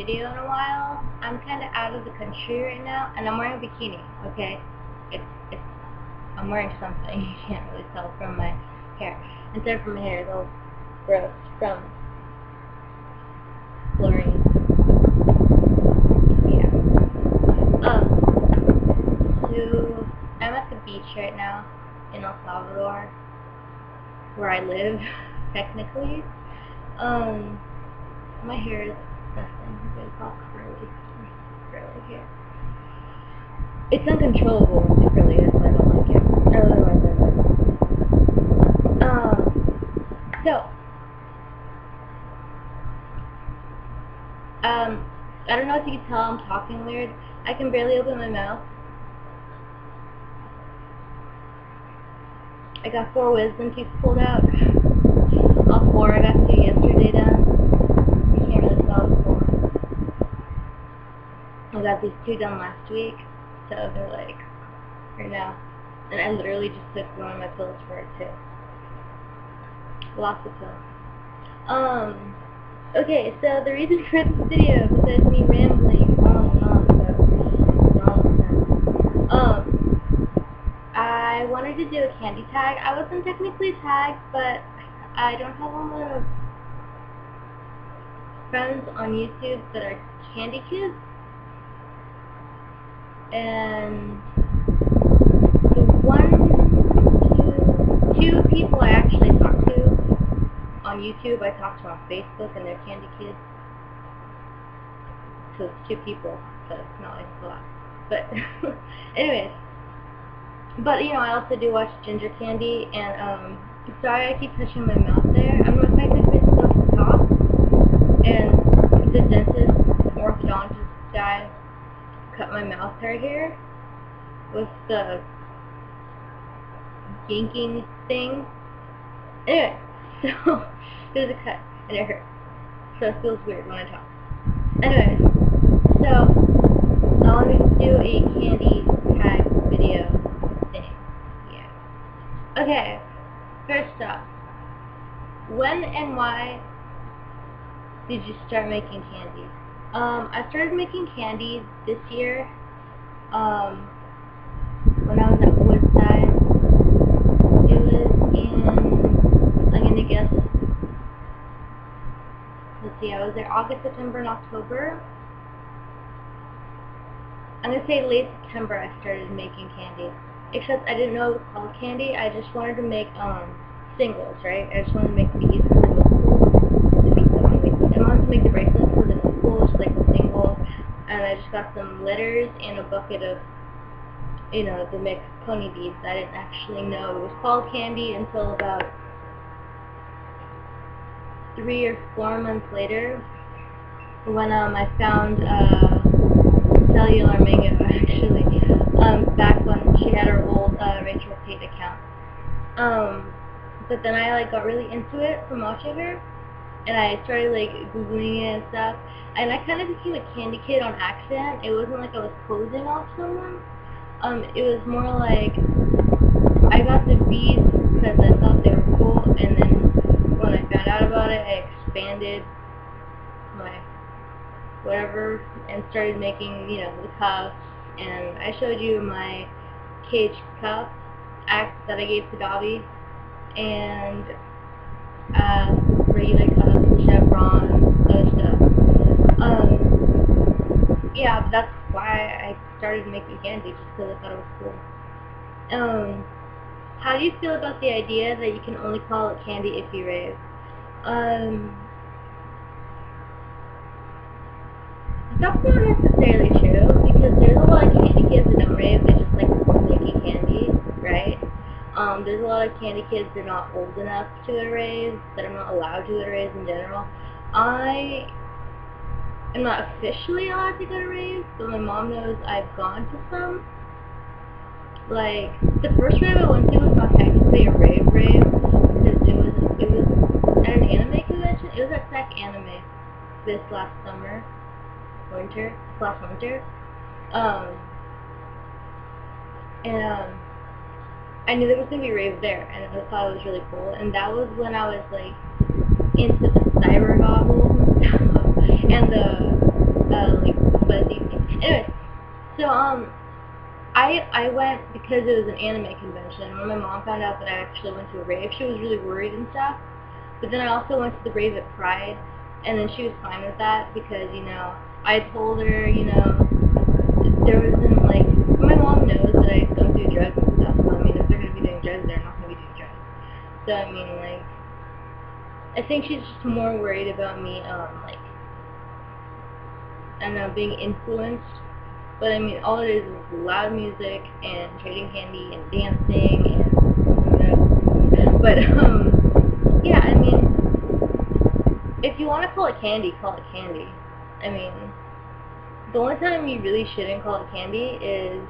video in a while. I'm kind of out of the country right now, and I'm wearing a bikini, okay? I'm wearing something. You can't really tell from my hair. Instead from my hair, it's all gross from chlorine. Yeah. So I'm at the beach right now in El Salvador, where I live, technically. My hair is disgusting. It's all curly hair. It's uncontrollable. It really is. I don't like it. I really like it. So, I don't know if you can tell I'm talking weird. I can barely open my mouth. I got 4 wisdom teeth pulled out. All 4. I got 2 yesterday done. You can't really tell the 4. I got these 2 done last week, so they're like right now. And I literally just took one of my pills for it too. Lots of pills. Okay, so the reason for this video is besides me rambling on and on about nonsense. I wanted to do a candy tag. I wasn't technically tagged, but I don't have a lot of friends on YouTube that are Kandi kids. And the 2 people I actually talked to on YouTube, I talked to on Facebook, and they're Kandi kids. So it's 2 people, so it's not like a lot. But anyways. But, you know, I also do watch Ginger Candy, and, sorry I keep touching my mouth there. I'm going to technically still talk, and the dentist, orthodontist guy, cut my mouth hair here with the yanking thing. Anyway, so, there's a cut, and it hurts. So it feels weird when I talk. Anyway, so, I wanted to do a candy tag video. Okay, first off, when and why did you start making candy? I started making candy this year, when I was at Woodside. It was in, I'm gonna guess, let's see, I was there August, September, and October. I'm gonna say late September I started making candy. Except I didn't know it was called candy. I just wanted to make singles, right? I just wanted to make these because it was cool. I wanted to make the bracelets because it was cool, just like the single. And I just got some letters and a bucket of, you know, the mixed pony beads. I didn't actually know it was called candy until about 3 or 4 months later, when I found Cellular Mango actually. Back when she had her old Rachel Tate account. But then I like got really into it from watching her, and I started like googling it and stuff, and I kind of became a candy kid on accident. It wasn't like I was posing off someone. It was more like I got the beads because I thought they were cool, and then when I found out about it, I expanded my whatever and started making, you know, the cuffs. And I showed you my cage cuff act that I gave to Dobby, and regular cuffs, chevrons, other stuff. Yeah, but that's why I started making candy, just because I thought it was cool. How do you feel about the idea that you can only call it candy if you rave? That's not necessarily true, because there's a lot of candy kids that don't rave, they just like making candy, right? There's a lot of candy kids that are not old enough to go to raves, that are not allowed to go to raves in general. I am not officially allowed to go to raves, but my mom knows I've gone to some. Like, the first rave I went to was not technically a rave, because it was at an anime convention. It was at Tagg Anime this last winter. I knew there was going to be raves there, and I thought it was really cool, and that was when I was, like, into the cyber goggles and stuff, and the So, I went because it was an anime convention. When my mom found out that I actually went to a rave, she was really worried and stuff. But then I also went to the rave at Pride, and then she was fine with that because, you know, I told her, you know, there wasn't, like, my mom knows that I don't do drugs and stuff, so, I mean, if they're going to be doing drugs, they're not going to be doing drugs. So, I mean, like, I think she's just more worried about me, like, I don't know, being influenced. But I mean, all it is loud music and trading candy and dancing and whatever. But yeah, I mean, if you want to call it candy, call it candy. I mean, the only time you really shouldn't call it candy is,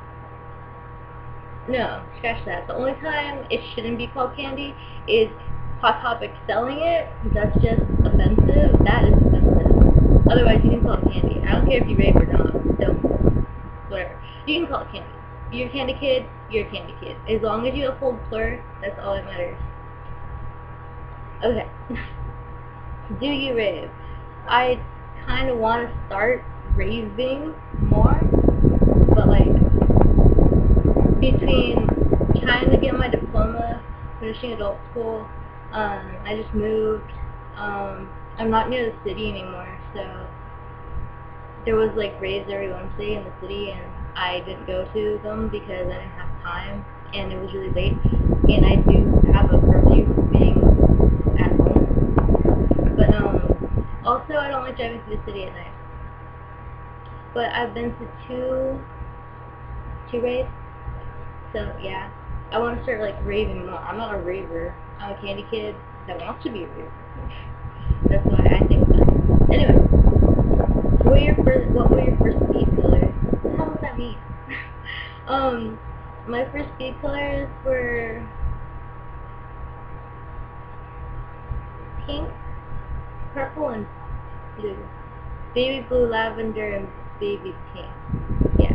no, scratch that. The only time it shouldn't be called candy is Hot Topic selling it. That's just offensive. That is offensive. Otherwise, you can call it candy. I don't care if you rape or not. Don't. Whatever. You can call it candy. You're a candy kid, you're a candy kid. As long as you uphold plur, that's all that matters. Okay. Do you rave? I kind of want to start raving more, but like, between trying to get my diploma, finishing adult school, I just moved, I'm not near the city anymore, so there was like raves every Wednesday in the city, and I didn't go to them because I didn't have time, and it was really late, and I do have a curfew being at home. But also I don't like driving through the city at night. But I've been to two raves, so yeah, I want to start like raving more. I'm not a raver. I'm a candy kid that wants to be a raver. That's why I think that. Anyway. What were your first speed colors? What the hell does that mean? My first speed colors were pink, purple, and blue. Baby blue, lavender, and baby pink. Yeah.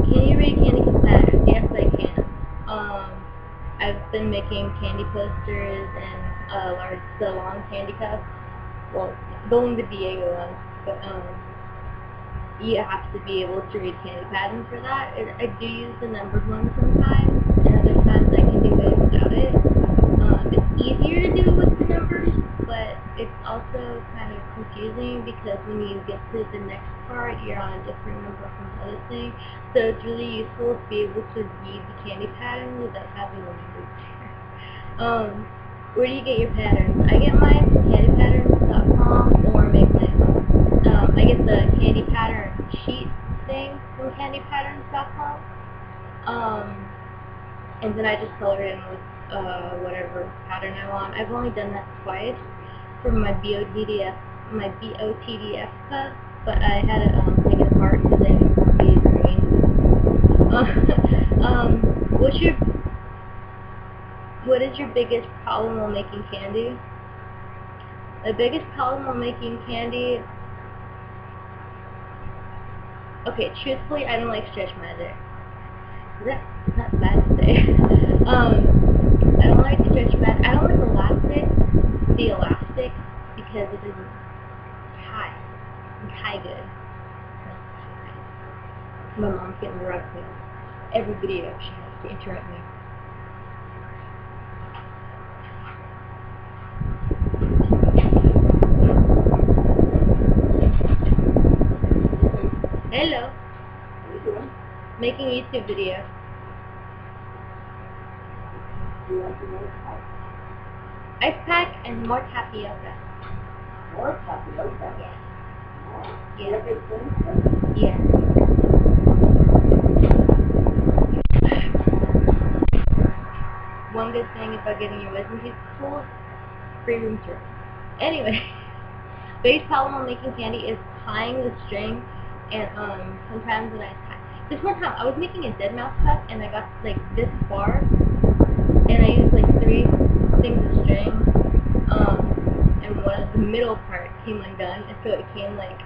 Can you read candy patterns? Yes, I can. I've been making candy posters and the long candy cups. Well, going the Diego ones, but you have to be able to read candy patterns for that. I do use the numbered ones sometimes, and other times I can do it without it. It's easier to do it with the numbers, but it's also kind of confusing because when you get to the next part, you're on a different number from the other thing. So it's really useful to be able to read the candy pattern without having the numbers there. Where do you get your patterns? I get mine from candypatterns.com or make my own. I get the candy pattern sheet thing from candypatterns.com. And then I just color it in with whatever pattern I want. I've only done that twice for my BOTDF cup, but I had to take it apart because I didn't want to be green. What is your biggest problem while making candy? The biggest problem while making candy... Okay, truthfully, I don't like stretch magic. That's not bad to say. I don't like stretch magic. I don't like the elastic, because it isn't high good. My mom's getting interrupt me. Every video, she has to interrupt me. Hello. What are you doing? Making a YouTube video. Do you want to know how? Ice pack and more tapioca. More tapioca? Yeah. More? Yeah. You have your spoon? Yeah. One good thing about getting your wisdom teeth pulled, free room service. Anyway, biggest problem when making candy is tying the string, and sometimes when I tie. This one time I was making a dead mouse cup and I got like this far, and I used like 3 things of string, and the middle part came undone, and so it came like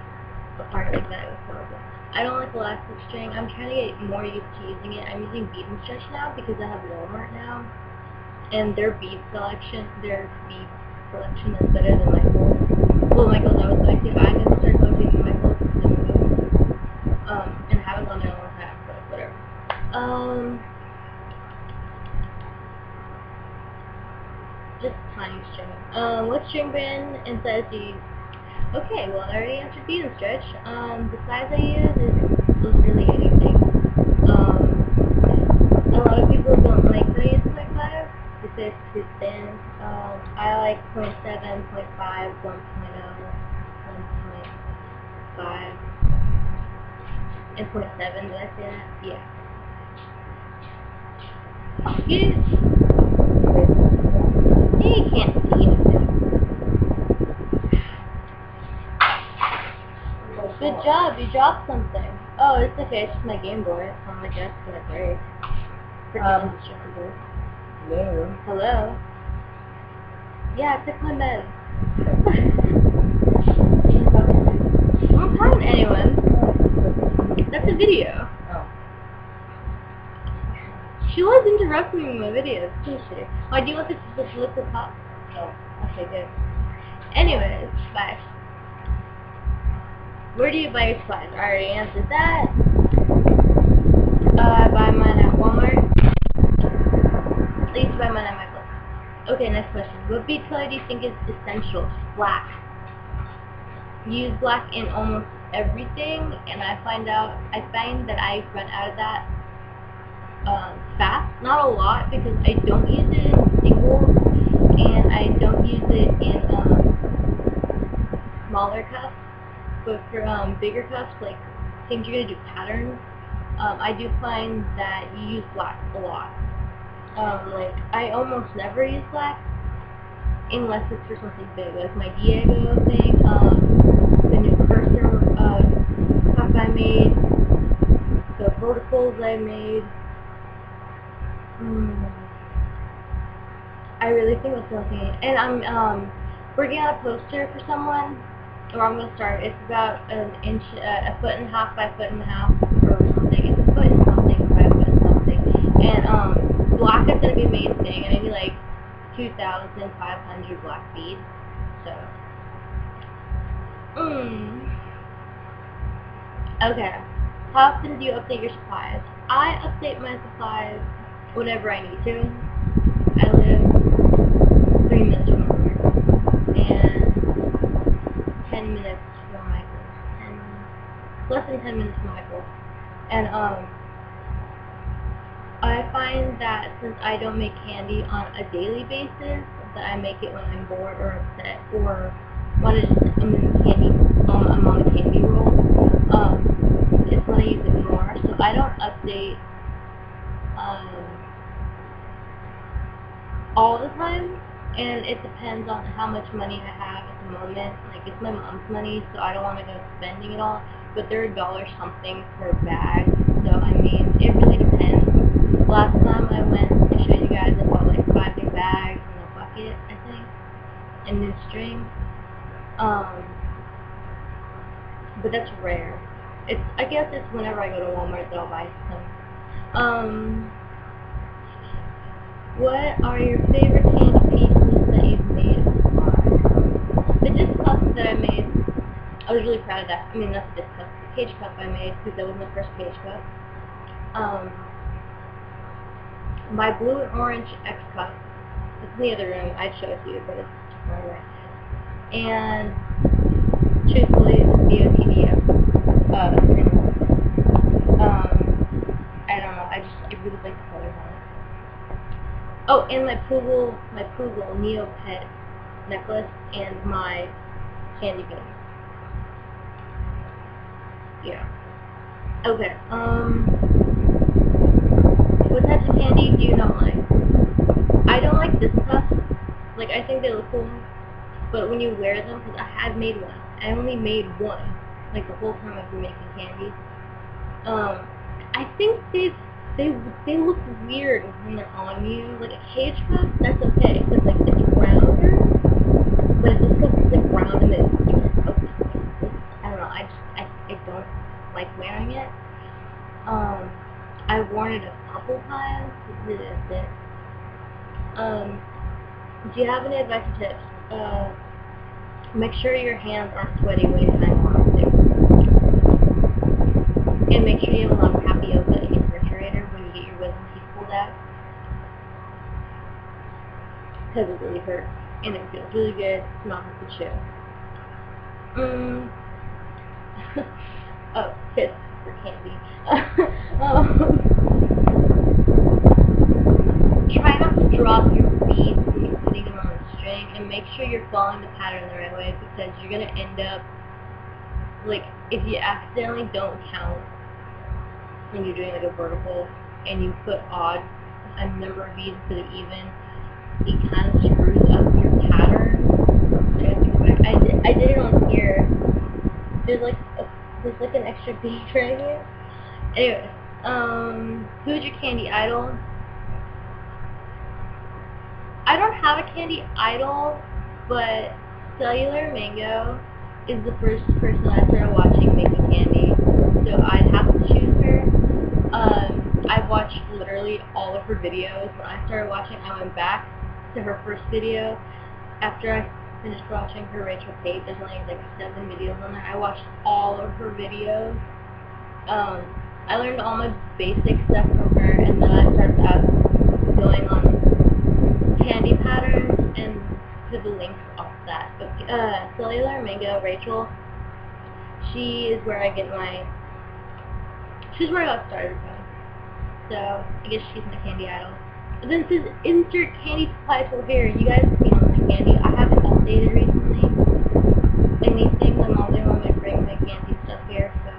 apart like that. It was horrible. I don't like elastic string. I'm trying to get more used to using it. I'm using bead and stretch now because I have Walmart now, and their bead selection is better than Michael's. Well, Michael's I was going to. I'm going to start going to Michael's because I'm moving. Just tiny string. What string brand and size do you use? Okay, well I already answered bead and stretch. The size I use is really anything. A lot of people don't like to use 0.5 because it's too thin. I like 0.7, 0.5, 1.0, 1.5, and 0.7. Did I say that? Yeah. You can't see anything. Good job, you dropped something. Oh, it's okay, it's just my Game Boy. It's on my desk and it breaks. Hello. Hello? Yeah, I took my meds. I'm talking to anyone. That's a video. Oh. She was interrupting me in my videos, isn't she? Why do you want this to look the top? No. Okay, good. Anyways, bye. Where do you buy your supplies? I already answered that. I buy mine at Walmart. I used to buy mine at my place. Okay, next question. What bead color do you think is essential? Black. Use black in almost everything, and I find that I run out of that fast. Not a lot, because I don't use it in singles, and I don't use it in smaller cups. But for bigger cups, like things you're gonna do patterns, I do find that you use black a lot. Like I almost never use black unless it's for something big, like my Diego thing, the new cursor cup I made, the verticals I made. I really think that's something, and I'm working on a poster for someone. Or I'm going to start. It's about an inch, a foot and a half by a foot and a half, or something. It's a foot and something by a foot and something. And black is going to be the main thing, and maybe like 2,500 black beads. So, okay. How often do you update your supplies? I update my supplies whenever I need to. I live 3 minutes from work, and 10 minutes from Michael. Less than 10 minutes from Michael. And I find that since I don't make candy on a daily basis, that I make it when I'm bored or upset or when I'm in candy, I'm on a candy roll. It's when I use it more. So I don't update all the time. And it depends on how much money I have at the moment. Like, it's my mom's money, so I don't want to go spending it all. But they're $1 something per bag, so I mean, it really depends. Last time I went to show you guys, I bought like 5 big bags and a bucket, I think, and new string. But that's rare. I guess it's whenever I go to Walmart that I'll buy some. What are your favorite candy pieces that you've made so far? The disc cup that I made, I was really proud of that. I mean, not the disc cup, the cage cup I made, because that was my first cage cup. My blue and orange X cup, it's in the other room, I'd show it to you, but it's far away. And, truthfully, the COTDF thing. I don't know, I really like the colors on it. Oh, and my Poogle Neopet necklace and my candy cane. Yeah. Okay, what types of candy do you not like? I don't like this stuff. Like, I think they look cool, but when you wear them, because I had made one. I only made one, like, the whole time I've been making candy. I think they look weird when they're on you. Like a cage cup, that's okay, because like it's rounder, but it's just because it's like round and it's I don't know. I don't like wearing it. I've worn it a couple times. That's it. Do you have any advice or tips? Make sure your hands aren't sweaty when you're tying on too. And make sure you have a lot of tapioca in your refrigerator when you because it really hurts and it feels really good to not have to chew. Oh, tips for Kandi. Try not to drop your beads when you're putting them on the string, and make sure you're following the pattern the right way, because you're going to end up, like, if you accidentally don't count when you're doing like a vertical and you put odd a number of beads instead of even, it kind of screws up your pattern. I did it on here. There's like an extra bead right here. Anyways, who's your candy idol? I don't have a candy idol, but Cellular Mango is the first person I started watching making candy, so I'd have to choose her. I watched literally all of her videos. When I started watching, I went back to her first video. After I finished watching her Rachel Pate, there's only like 7 videos on there. I watched all of her videos. I learned all my basic stuff from her, and then I started going on candy patterns and to the links off that. But Cellular Mango, Rachel, she is where I get my, she's where I got started from. So I guess she's my candy idol. And then it says insert candy supply tool here. You guys have seen all my candy. I haven't updated recently anything. My mom didn't want me to bring my candy stuff here, so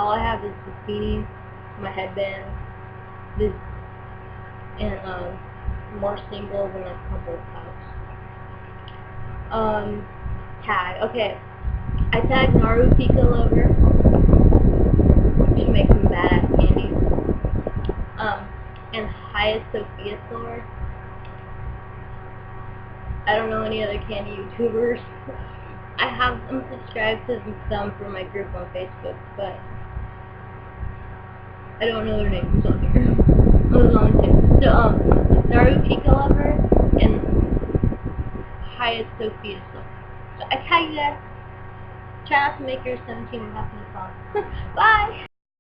all I have is this beanie, my headband, this, and more singles and like a couple of pouches. Tagg. Okay. I tagged NARUPIKALOVER. She makes some badass candies. And HAIITSSOPHIASAUR. I don't know any other candy YouTubers. I'm subscribed to some from my group on Facebook, but I don't know their names on here. Those are the only two. So, NARUPIKALOVER and HAIITSSOPHIASAUR. So I tag you guys. Try not to make your 17 and a half minutes long. Bye!